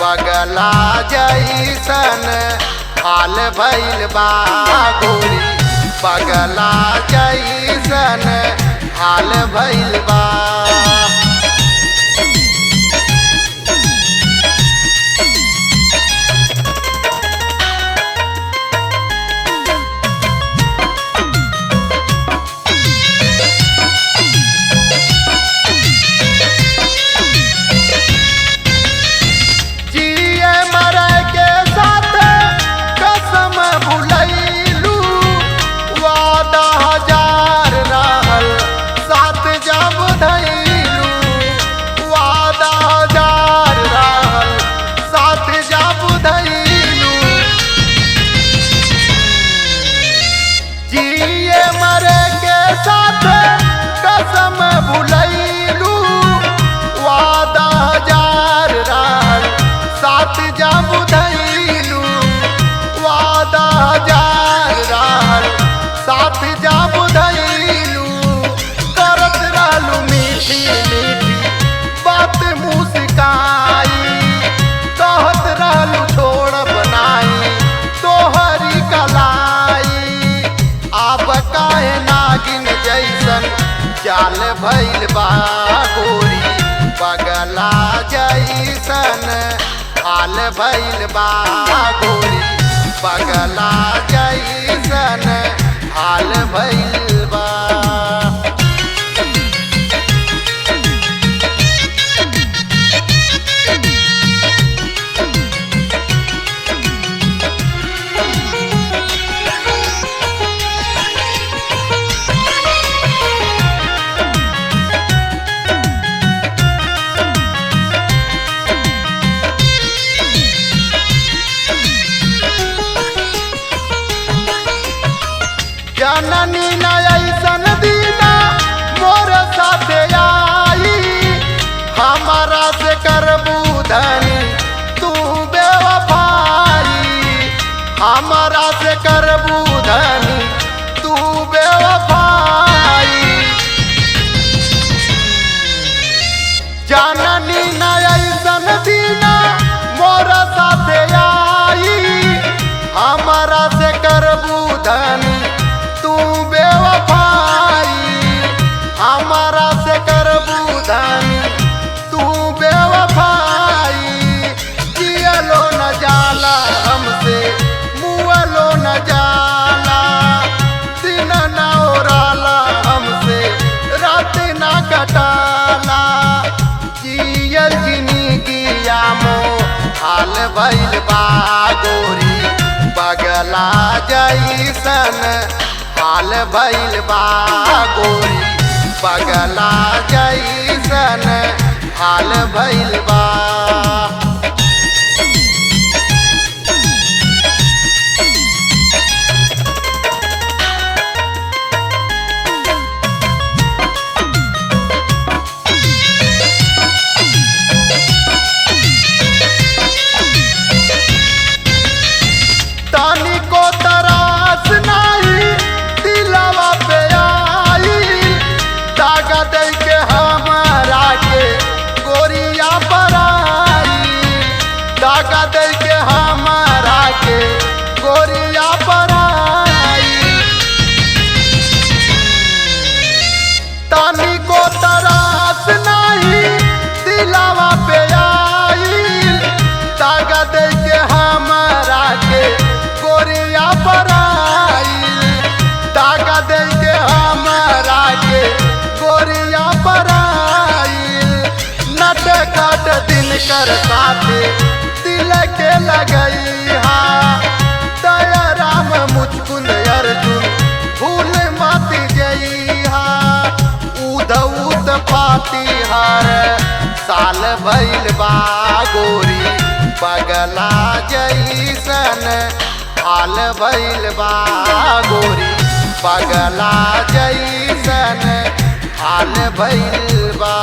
पगला जैसन हाल भइल बा गोरी, पगला जैसन हाल भइल बा। चाल भइल बा गोरी, पगला जैसन हाल भइल बा गोरी, पगला जैसन हाल भइल बा। जननी न ऐसन दीना मोर साथे आई, हमारा से करबू धनी तू बेवफाई, हमारा से करबू धनी तू बेवफाई। जननी न ऐसन दीना मोर साथे आई, हमारा से करबू धनी तू बेवफाई, हमारा से करबू धनी तू बेवफाई। जियलो न जाला हमसे मुअलो न जाला, दिन न ओराला हमसे रात न कटाला, जियल जिंदगिया मो हाल भइल बा गोरी, पगला जैसन हाल भइल बा गोरी, पगला जैसन हाल भइल बा। दिन कर साथे दिल के लगई हा, दया राम मुचकुंद अर्जुन भूल मत जई हा, उधौत पाती हर साल भइल बा गोरी, पगला जैसन हाल भइल बा गोरी, पगला जैसन हाल भइल बा।